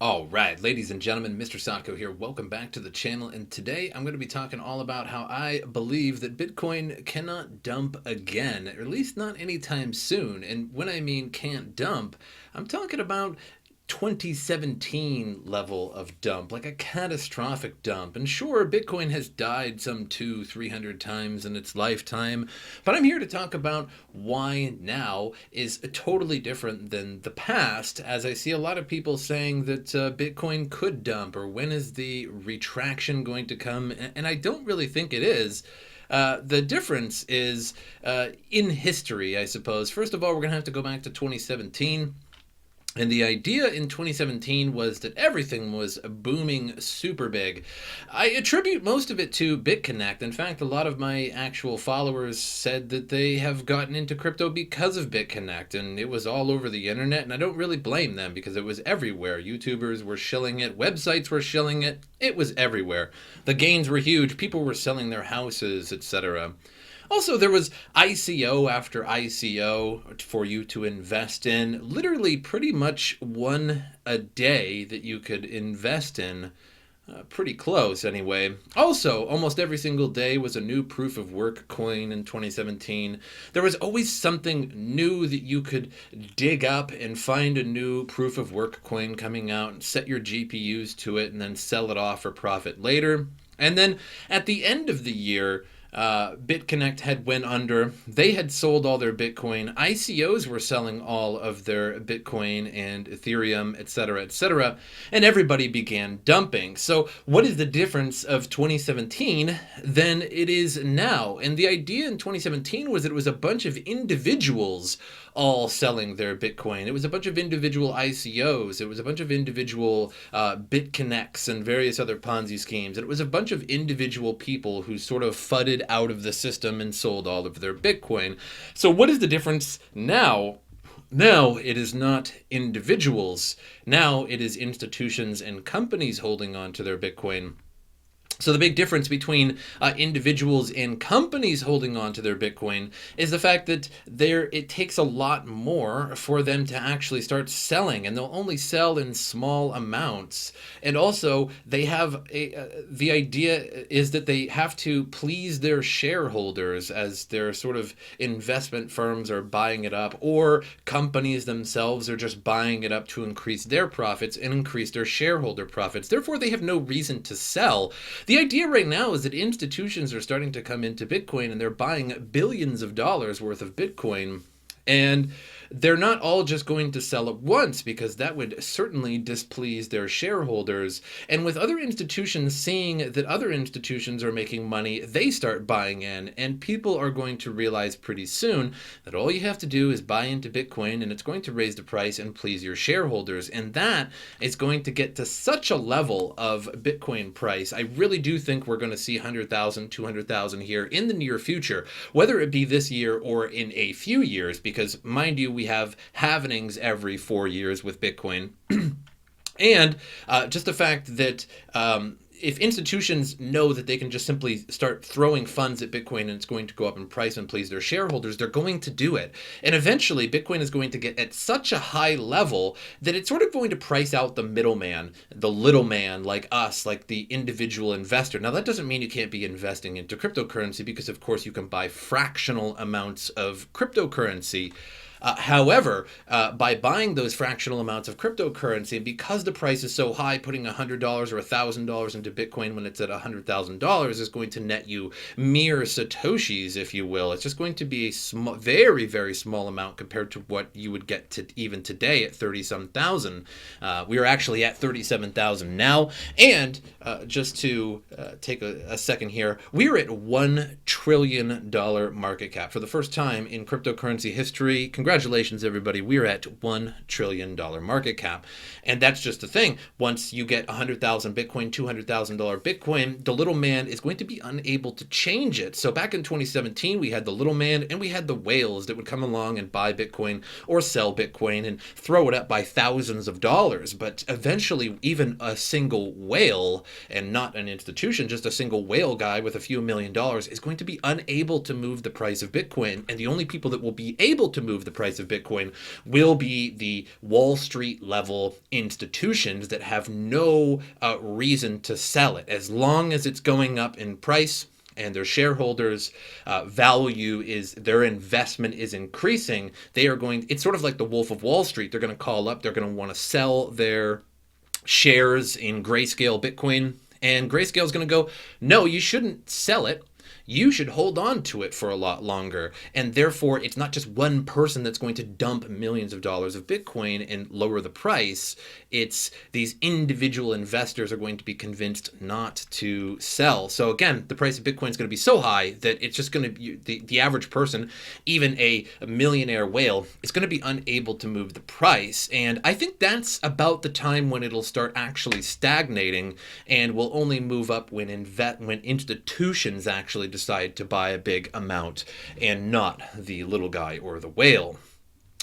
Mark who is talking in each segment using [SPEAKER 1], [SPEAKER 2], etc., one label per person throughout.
[SPEAKER 1] All right, ladies and gentlemen, MrSotko here. Welcome back to the channel. And today I'm going to be talking all about how I believe that Bitcoin cannot dump again, or at least not anytime soon. And when I mean can't dump, I'm talking about 2017 level of dump, like a catastrophic dump. And sure, Bitcoin has died some 300 times in its lifetime, but I'm here to talk about why now is totally different than the past, as I see a lot of people saying that Bitcoin could dump, or when is the retraction going to come? And I don't really think it is. The difference is in history, I suppose. First of all, we're going to have to go back to 2017. And the idea in 2017 was that everything was booming super big. I attribute most of it to BitConnect. In fact, a lot of my actual followers said that they have gotten into crypto because of BitConnect, and it was all over the internet, and I don't really blame them because it was everywhere. YouTubers were shilling it, websites were shilling it, it was everywhere. The gains were huge, people were selling their houses, etc. Also, there was ICO after ICO for you to invest in. Literally, pretty much one a day that you could invest in. Pretty close, anyway. Also, almost every single day was a new proof of work coin in 2017. There was always something new that you could dig up and find a new proof of work coin coming out and set your GPUs to it and then sell it off for profit later. And then at the end of the year, BitConnect had went under. They had sold all their Bitcoin. ICOs were selling all of their Bitcoin and Ethereum, etc., etc., and everybody began dumping. So what is the difference of 2017 than it is now? And the idea in 2017 was that it was a bunch of individuals all selling their Bitcoin. It was a bunch of individual ICOs. It was a bunch of individual BitConnects and various other Ponzi schemes. And it was a bunch of individual people who sort of fudded out of the system and sold all of their Bitcoin. So what is the difference now? Now it is not individuals. Now it is institutions and companies holding on to their Bitcoin. So the big difference between individuals and companies holding on to their Bitcoin is the fact that it takes a lot more for them to actually start selling, and they'll only sell in small amounts. And also, they have the idea is that they have to please their shareholders, as their sort of investment firms are buying it up, or companies themselves are just buying it up to increase their profits and increase their shareholder profits. Therefore, they have no reason to sell. The idea right now is that institutions are starting to come into Bitcoin and they're buying billions of dollars worth of Bitcoin. And they're not all just going to sell at once, because that would certainly displease their shareholders. And with other institutions seeing that other institutions are making money, they start buying in. And people are going to realize pretty soon that all you have to do is buy into Bitcoin and it's going to raise the price and please your shareholders. And that is going to get to such a level of Bitcoin price. I really do think we're going to see 100,000, 200,000 here in the near future, whether it be this year or in a few years, because mind you, we have halvenings every 4 years with Bitcoin. And just the fact that if institutions know that they can just simply start throwing funds at Bitcoin and it's going to go up in price and please their shareholders, they're going to do it. And eventually, Bitcoin is going to get at such a high level that it's sort of going to price out the middleman, the little man like us, like the individual investor. Now, that doesn't mean you can't be investing into cryptocurrency, because, of course, you can buy fractional amounts of cryptocurrency. However, by buying those fractional amounts of cryptocurrency, and because the price is so high, putting $100 or $1,000 into Bitcoin when it's at $100,000 is going to net you mere satoshis, if you will. It's just going to be a very, very small amount compared to what you would get to even today at 30-some thousand. We are actually at 37,000 now. And just to take a second here, we are at $1 trillion market cap for the first time in cryptocurrency history. Congratulations, everybody. We're at $1 trillion market cap. And that's just the thing. Once you get 100,000 Bitcoin, $200,000 Bitcoin, the little man is going to be unable to change it. So back in 2017, we had the little man and we had the whales that would come along and buy Bitcoin or sell Bitcoin and throw it up by thousands of dollars. But eventually, even a single whale, and not an institution, just a single whale guy with a few $1 million, is going to be unable to move the price of Bitcoin. And the only people that will be able to move the price of Bitcoin will be the Wall Street level institutions that have no reason to sell it. As long as it's going up in price and their shareholders' value is, their investment is increasing, they are going, it's sort of like the Wolf of Wall Street. They're going to call up, they're going to want to sell their shares in Grayscale Bitcoin, and Grayscale is going to go, no, you shouldn't sell it. You should hold on to it for a lot longer. And therefore, it's not just one person that's going to dump millions of dollars of Bitcoin and lower the price. It's these individual investors are going to be convinced not to sell. So again, the price of Bitcoin is going to be so high that it's just going to be, the average person, even a millionaire whale, is going to be unable to move the price. And I think that's about the time when it'll start actually stagnating and will only move up when institutions actually decide to buy a big amount and not the little guy or the whale.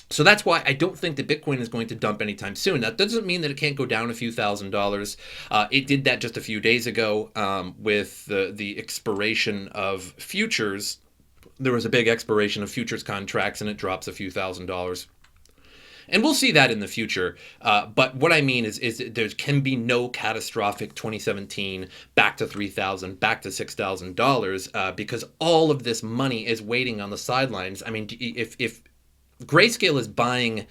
[SPEAKER 1] So that's why I don't think that Bitcoin is going to dump anytime soon. That doesn't mean that it can't go down a few $1,000s. It did that just a few days ago with the expiration of futures. There was a big expiration of futures contracts and it drops a few $1,000s. And we'll see that in the future. But what I mean is there can be no catastrophic 2017 back to $3,000, back to $6,000 because all of this money is waiting on the sidelines. I mean, if Grayscale is buying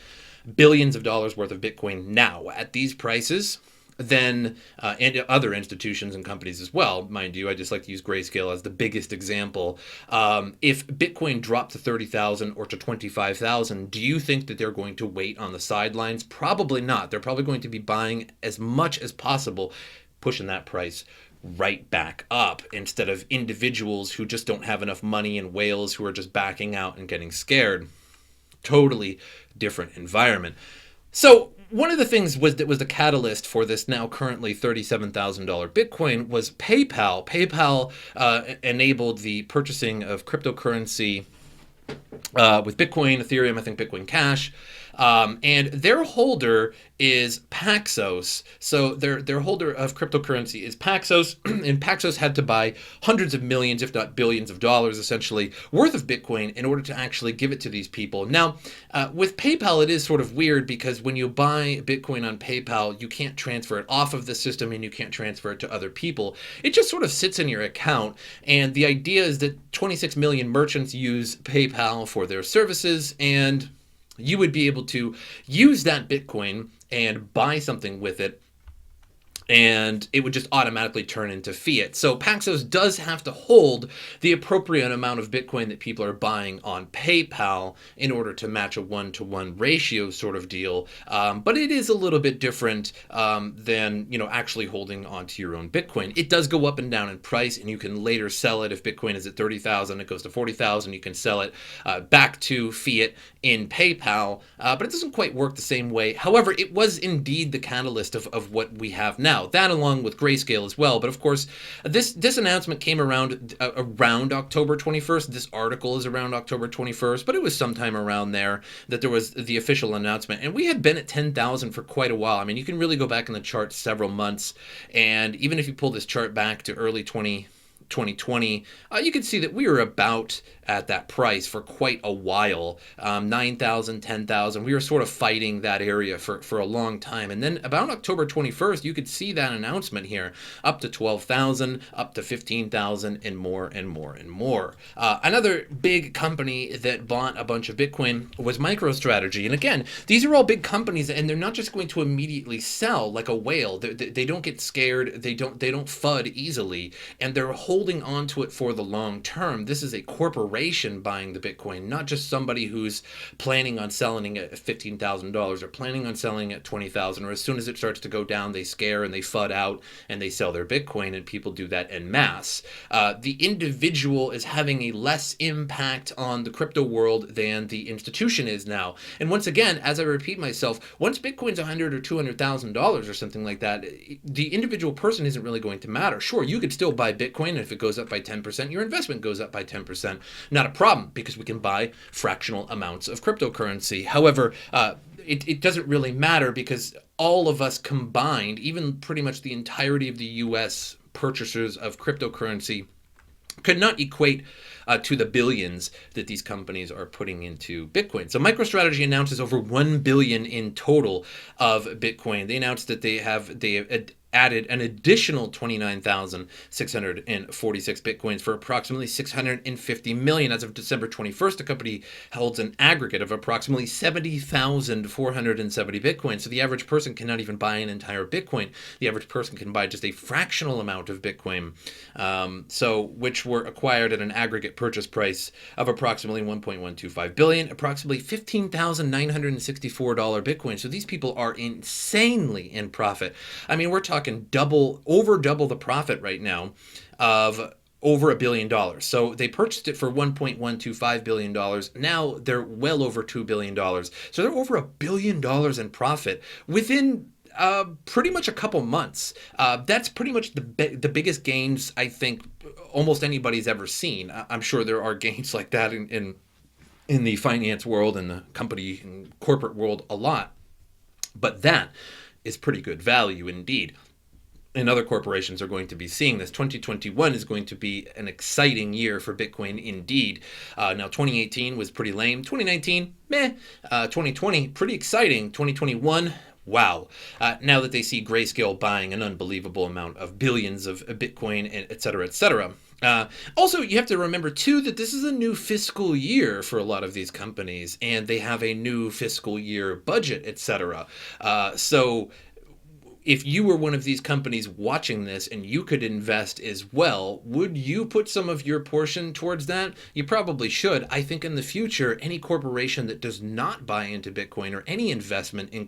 [SPEAKER 1] billions of dollars worth of Bitcoin now at these prices, then and other institutions and companies as well, mind you, I just like to use Grayscale as the biggest example. If Bitcoin dropped to 30,000 or to 25,000, do you think that they're going to wait on the sidelines? Probably not. They're probably going to be buying as much as possible, pushing that price right back up instead of individuals who just don't have enough money and whales who are just backing out and getting scared. Totally different environment. So one of the things that was the catalyst for this now currently $37,000 Bitcoin was PayPal. PayPal enabled the purchasing of cryptocurrency with Bitcoin, Ethereum, I think Bitcoin Cash. And their holder is Paxos. So their holder of cryptocurrency is Paxos, and Paxos had to buy hundreds of millions, if not billions of dollars, essentially, worth of Bitcoin in order to actually give it to these people. Now, with PayPal, it is sort of weird because when you buy Bitcoin on PayPal, you can't transfer it off of the system and you can't transfer it to other people. It just sort of sits in your account. And the idea is that 26 million merchants use PayPal for their services, and you would be able to use that Bitcoin and buy something with it, and it would just automatically turn into fiat. So Paxos does have to hold the appropriate amount of Bitcoin that people are buying on PayPal in order to match a 1-to-1 ratio sort of deal. But it is a little bit different than, actually holding onto your own Bitcoin. It does go up and down in price, and you can later sell it. If Bitcoin is at 30,000, it goes to 40,000. You can sell it back to fiat in PayPal, but it doesn't quite work the same way. However, it was indeed the catalyst of what we have now. That along with Grayscale as well. But of course, this announcement came around October 21st. This article is around October 21st, but it was sometime around there that there was the official announcement. And we had been at 10,000 for quite a while. I mean, you can really go back in the chart several months. And even if you pull this chart back to early 2020, you can see that we were about at that price for quite a while. 9,000, 10,000. We were sort of fighting that area for a long time. And then about October 21st, you could see that announcement here, up to 12,000, up to 15,000, and more and more and more. Another big company that bought a bunch of Bitcoin was MicroStrategy. And again, these are all big companies, and they're not just going to immediately sell like a whale. They don't get scared. They don't FUD easily, and they're holding on to it for the long term. This is a corporation buying the Bitcoin, not just somebody who's planning on selling it at $15,000 or planning on selling at $20,000, or as soon as it starts to go down, they scare and they FUD out and they sell their Bitcoin, and people do that en masse. The individual is having a less impact on the crypto world than the institution is now. And once again, as I repeat myself, once Bitcoin's $100,000 or $200,000 or something like that, the individual person isn't really going to matter. Sure, you could still buy Bitcoin, and if it goes up by 10%, your investment goes up by 10%. Not a problem, because we can buy fractional amounts of cryptocurrency. However, it doesn't really matter, because all of us combined, even pretty much the entirety of the U.S. purchasers of cryptocurrency, could not equate to the billions that these companies are putting into Bitcoin. So MicroStrategy announces over 1 billion in total of Bitcoin. They announced that they added an additional 29,646 Bitcoins for approximately 650 million. As of December 21st, the company holds an aggregate of approximately 70,470 Bitcoins. So the average person cannot even buy an entire Bitcoin. The average person can buy just a fractional amount of Bitcoin, which were acquired at an aggregate purchase price of approximately 1.125 billion, approximately $15,964 Bitcoin. So these people are insanely in profit. I mean, we're talking over double the profit right now of over $1 billion. So they purchased it for $1.125 billion. Now they're well over $2 billion. So they're over $1 billion in profit within pretty much a couple months. That's pretty much the biggest gains I think almost anybody's ever seen. I'm sure there are gains like that in the finance world and the company and corporate world a lot, but that is pretty good value indeed. And other corporations are going to be seeing this. 2021 is going to be an exciting year for Bitcoin indeed. Now, 2018 was pretty lame. 2019, meh. 2020, pretty exciting. 2021, wow. Now that they see Grayscale buying an unbelievable amount of billions of Bitcoin, et cetera, et cetera. Also, you have to remember, too, that this is a new fiscal year for a lot of these companies, and they have a new fiscal year budget, et cetera. So if you were one of these companies watching this and you could invest as well, would you put some of your portion towards that? You probably should. I think in the future, any corporation that does not buy into Bitcoin, or any investment in a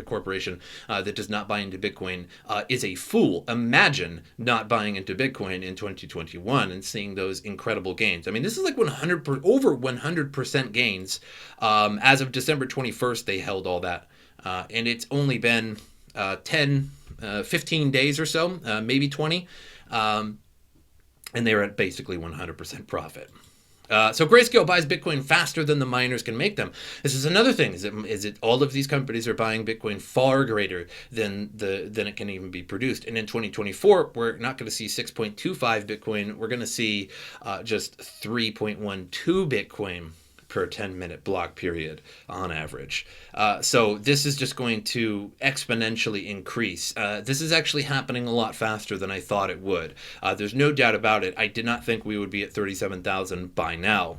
[SPEAKER 1] corporation that does not buy into Bitcoin is a fool. Imagine not buying into Bitcoin in 2021 and seeing those incredible gains. I mean, this is like over 100% gains. As of December 21st, they held all that. And it's only been 15 days or so, maybe 20, and they're at basically 100% profit. So Grayscale buys Bitcoin faster than the miners can make them. This is another thing. Is it all of these companies are buying Bitcoin far greater than it can even be produced. And in 2024, we're not going to see 6.25 Bitcoin. We're going to see just 3.12 Bitcoin per 10-minute block period on average. So this is just going to exponentially increase. This is actually happening a lot faster than I thought it would. There's no doubt about it. I did not think we would be at 37,000 by now.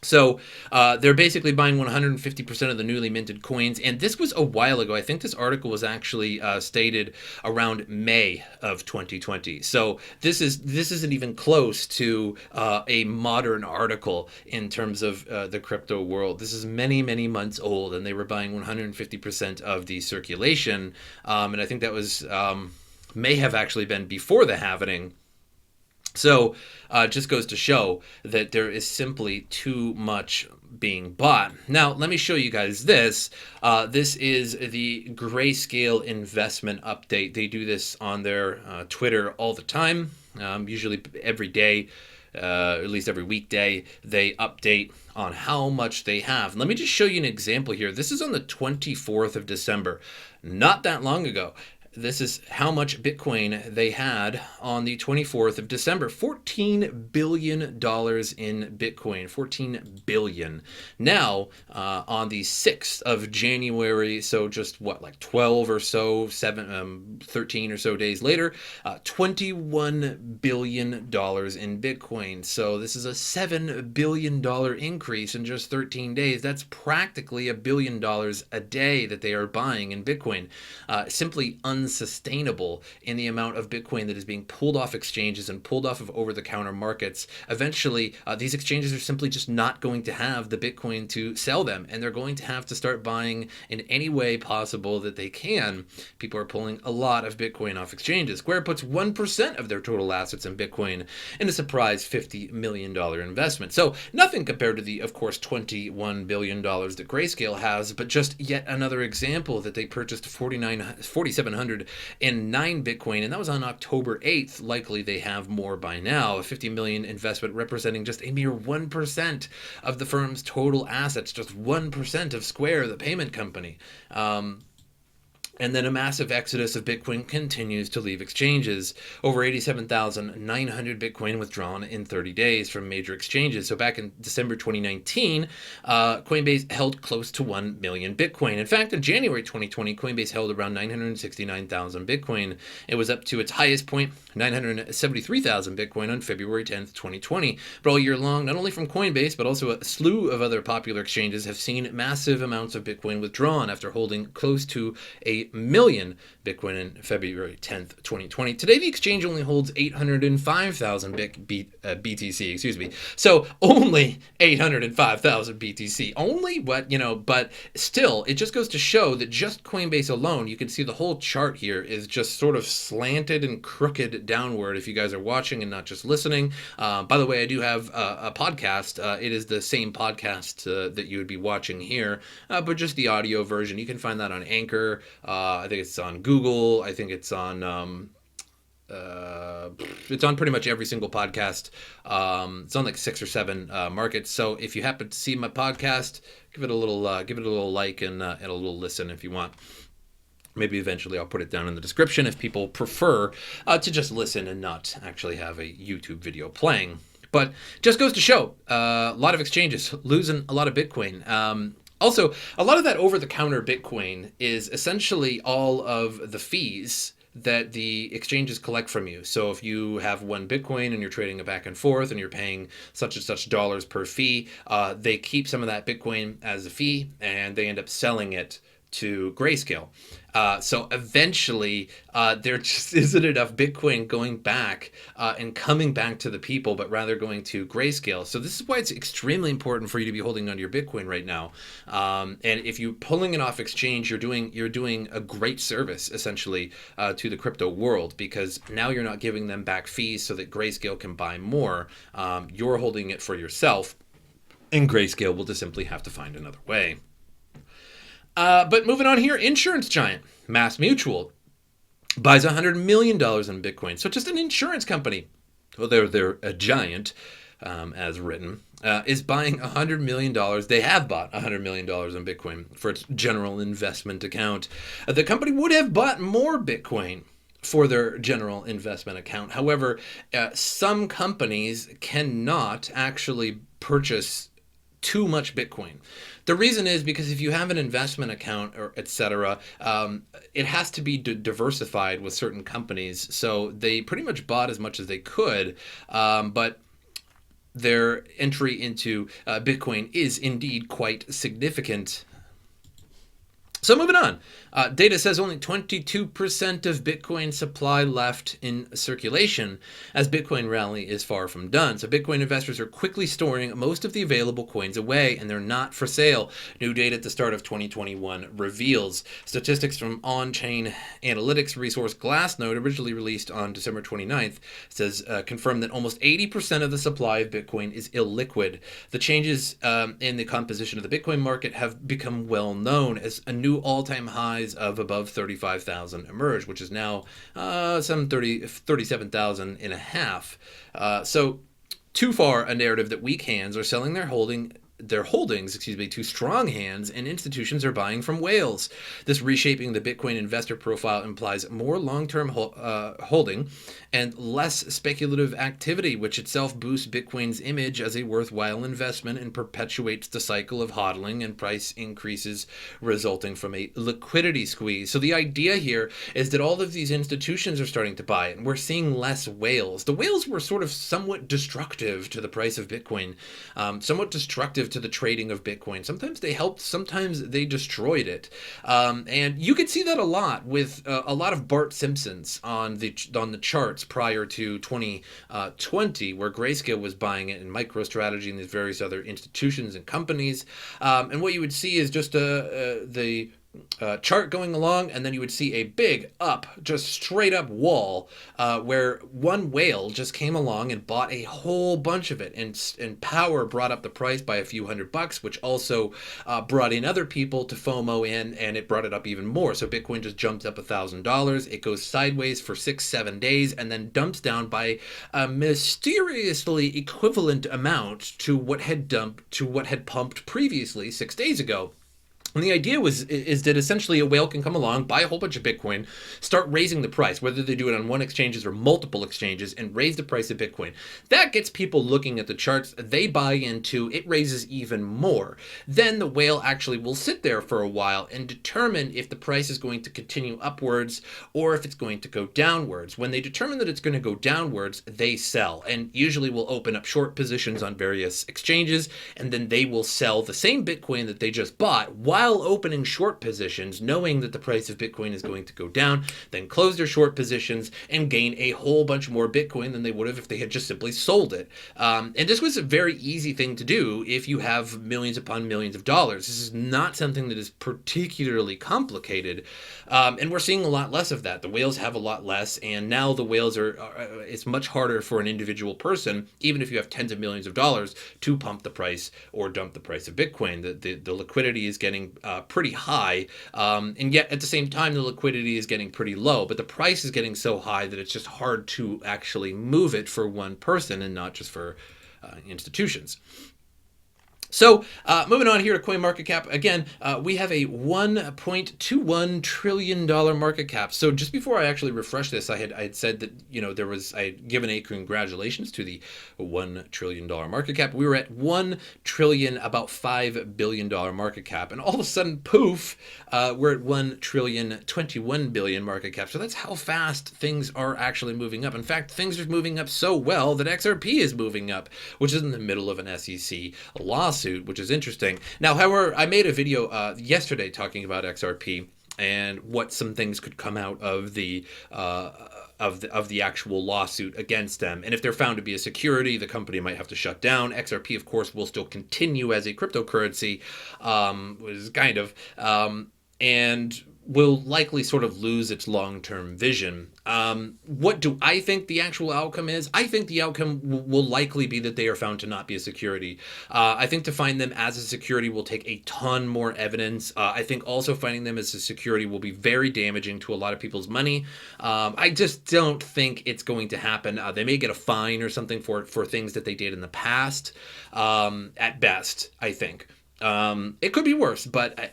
[SPEAKER 1] So they're basically buying 150% of the newly minted coins. And this was a while ago. I think this article was actually stated around May of 2020. So this isn't even close to a modern article in terms of the crypto world. This is many, many months old, and they were buying 150% of the circulation. And I think that was may have actually been before the halvening. So just goes to show that there is simply too much being bought. Now, let me show you guys this. This is the Grayscale investment update. They do this on their Twitter all the time, usually every day, at least every weekday. They update on how much they have. Let me just show you an example here. This is on the 24th of December, not that long ago. This is how much Bitcoin they had on the 24th of December. $14 billion in Bitcoin. $14 billion. Now, on the 6th of January, so just what, like 12 or so, 13 or so days later, $21 billion in Bitcoin. So this is a $7 billion increase in just 13 days. That's practically $1 billion a day that they are buying in Bitcoin. Simply unsustainable in the amount of Bitcoin that is being pulled off exchanges and pulled off of over-the-counter markets. Eventually, these exchanges are simply just not going to have the Bitcoin to sell them, and they're going to have to start buying in any way possible that they can. People are pulling a lot of Bitcoin off exchanges. Square puts 1% of their total assets in Bitcoin in a surprise $50 million investment. So nothing compared to the, of course, $21 billion that Grayscale has, but just yet another example that they purchased 4,709 Bitcoin, and that was on October 8th. Likely they have more by now. A $50 million investment representing just a mere 1% of the firm's total assets, just 1% of Square, the payment company. And then a massive exodus of Bitcoin continues to leave exchanges. Over 87,900 Bitcoin withdrawn in 30 days from major exchanges. So back in December 2019, Coinbase held close to 1 million Bitcoin. In fact, in January 2020, Coinbase held around 969,000 Bitcoin. It was up to its highest point, 973,000 Bitcoin on February 10th, 2020. But all year long, not only from Coinbase, but also a slew of other popular exchanges have seen massive amounts of Bitcoin withdrawn after holding close to a million Bitcoin in February 10th, 2020. Today, the exchange only holds 805,000 BTC, excuse me. So only 805,000 BTC. Only what, but still, it just goes to show that just Coinbase alone, you can see the whole chart here is just sort of slanted and crooked downward if you guys are watching and not just listening. By the way, I do have a podcast. It is the same podcast that you would be watching here, but just the audio version. You can find that on Anchor. I think it's on Google. I think it's on pretty much every single podcast. It's on like 6 or 7 markets. So if you happen to see my podcast, give it a little like and a little listen if you want. Maybe eventually I'll put it down in the description if people prefer to just listen and not actually have a YouTube video playing. But just goes to show a lot of exchanges losing a lot of Bitcoin. Also, a lot of that over-the-counter Bitcoin is essentially all of the fees that the exchanges collect from you. So if you have 1 Bitcoin and you're trading it back and forth and you're paying such and such dollars per fee, they keep some of that Bitcoin as a fee and they end up selling it to Grayscale. So eventually, there just isn't enough Bitcoin going back and coming back to the people, but rather going to Grayscale. So this is why it's extremely important for you to be holding onto your Bitcoin right now. And if you're pulling it off exchange, you're doing a great service essentially to the crypto world, because now you're not giving them back fees so that Grayscale can buy more. You're holding it for yourself, and Grayscale will just simply have to find another way. But moving on here, insurance giant MassMutual buys $100 million in Bitcoin. So just an insurance company, well, they're a giant, as written, is buying $100 million. They have bought $100 million in Bitcoin for its general investment account. The company would have bought more Bitcoin for their general investment account. However, some companies cannot actually purchase too much Bitcoin. The reason is because if you have an investment account or etc., it has to be diversified with certain companies. So they pretty much bought as much as they could, but their entry into Bitcoin is indeed quite significant. So moving on, data says only 22% of Bitcoin supply left in circulation, as Bitcoin rally is far from done. So Bitcoin investors are quickly storing most of the available coins away, and they're not for sale. New data at the start of 2021 reveals. Statistics from on-chain analytics resource Glassnode, originally released on December 29th, says confirmed that almost 80% of the supply of Bitcoin is illiquid. The changes in the composition of the Bitcoin market have become well known as a new all-time highs of above 35,000 emerged, which is now some 37,000 and a half. So too far a narrative that weak hands are selling their holdings to strong hands, and institutions are buying from whales. This reshaping the Bitcoin investor profile implies more long-term holding and less speculative activity, which itself boosts Bitcoin's image as a worthwhile investment and perpetuates the cycle of hodling and price increases resulting from a liquidity squeeze. So the idea here is that all of these institutions are starting to buy it, and we're seeing less whales. The whales were sort of somewhat destructive to the price of Bitcoin, somewhat destructive to the trading of Bitcoin. Sometimes they helped, sometimes they destroyed it. And you could see that a lot with a lot of Bart Simpsons on the charts prior to 2020, where Grayscale was buying it, and MicroStrategy and these various other institutions and companies. And what you would see is just the chart going along, and then you would see a big just straight up wall where one whale just came along and bought a whole bunch of it, and power brought up the price by a few $100, which also brought in other people to FOMO in, and it brought it up even more. So Bitcoin just jumps up $1,000. It goes sideways for 6-7 days and then dumps down by a mysteriously equivalent amount to what had pumped previously 6 days ago. And the idea is that essentially a whale can come along, buy a whole bunch of Bitcoin, start raising the price, whether they do it on one exchanges or multiple exchanges, and raise the price of Bitcoin. That gets people looking at the charts. They buy into it, raises even more. Then the whale actually will sit there for a while and determine if the price is going to continue upwards or if it's going to go downwards. When they determine that it's going to go downwards, they sell, and usually will open up short positions on various exchanges, and then they will sell the same Bitcoin that they just bought while opening short positions, knowing that the price of Bitcoin is going to go down, then close their short positions and gain a whole bunch more Bitcoin than they would have if they had just simply sold it. And this was a very easy thing to do if you have millions upon millions of dollars. This is not something that is particularly complicated, and we're seeing a lot less of that. The whales have a lot less, and now the whales it's much harder for an individual person, even if you have tens of millions of dollars, to pump the price or dump the price of Bitcoin. The liquidity is getting pretty high, and yet at the same time the liquidity is getting pretty low, but the price is getting so high that it's just hard to actually move it for one person and not just for institutions. So moving on here to CoinMarketCap, again, we have a $1.21 trillion market cap. So just before I actually refreshed this, I had said that, I had given a congratulations to the $1 trillion market cap. We were at $1 trillion, about $5 billion market cap. And all of a sudden, poof, we're at $1.021 trillion market cap. So that's how fast things are actually moving up. In fact, things are moving up so well that XRP is moving up, which is in the middle of an SEC lawsuit, which is interesting. Now, however, I made a video yesterday talking about XRP and what some things could come out of the actual lawsuit against them. And if they're found to be a security, the company might have to shut down. XRP, of course, will still continue as a cryptocurrency, and will likely sort of lose its long-term vision. What do I think the actual outcome is? I think the outcome will likely be that they are found to not be a security. I think to find them as a security will take a ton more evidence. I think also finding them as a security will be very damaging to a lot of people's money. I just don't think it's going to happen. They may get a fine or something for things that they did in the past, at best, I think. It could be worse,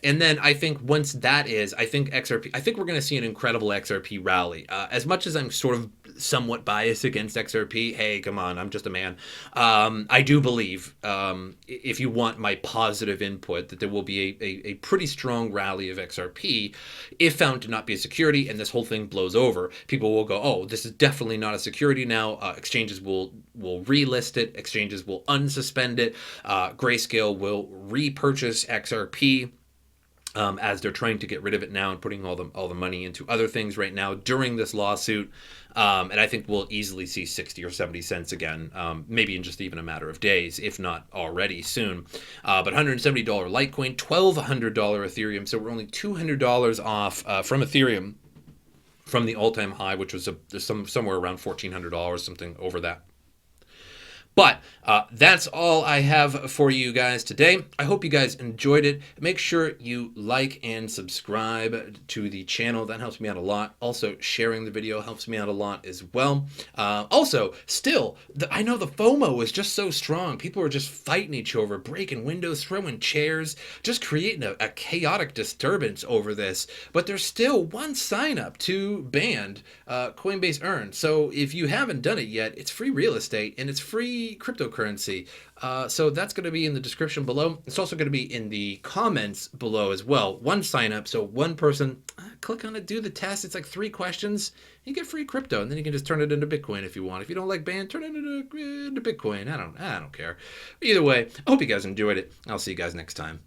[SPEAKER 1] and then I think once that is, I think we're going to see an incredible XRP rally. As much as I'm sort of somewhat biased against XRP, hey, come on, I'm just a man. I do believe, if you want my positive input, that there will be a pretty strong rally of XRP if found to not be a security, and this whole thing blows over. People will go, oh, this is definitely not a security now. Exchanges will relist it. Exchanges will unsuspend it. Grayscale will repurchase XRP. As they're trying to get rid of it now and putting all the money into other things right now during this lawsuit. And I think we'll easily see 60 or 70 cents again, maybe in just even a matter of days, if not already soon. But $170 Litecoin, $1,200 Ethereum. So we're only $200 off from Ethereum from the all-time high, which was somewhere around $1,400, something over that. But that's all I have for you guys today. I hope you guys enjoyed it. Make sure you like and subscribe to the channel. That helps me out a lot. Also, sharing the video helps me out a lot as well. Also, still, I know the FOMO is just so strong. People are just fighting each other, breaking windows, throwing chairs, just creating a chaotic disturbance over this. But there's still one sign up to banned Coinbase Earn. So if you haven't done it yet, it's free real estate and it's free cryptocurrency. So that's going to be in the description below. It's also going to be in the comments below as well. One sign up, so one person, click on it, do the test. It's like 3 questions. You get free crypto, and then you can just turn it into Bitcoin if you want. If you don't like band, turn it into Bitcoin. I don't care. Either way, I hope you guys enjoyed it. I'll see you guys next time.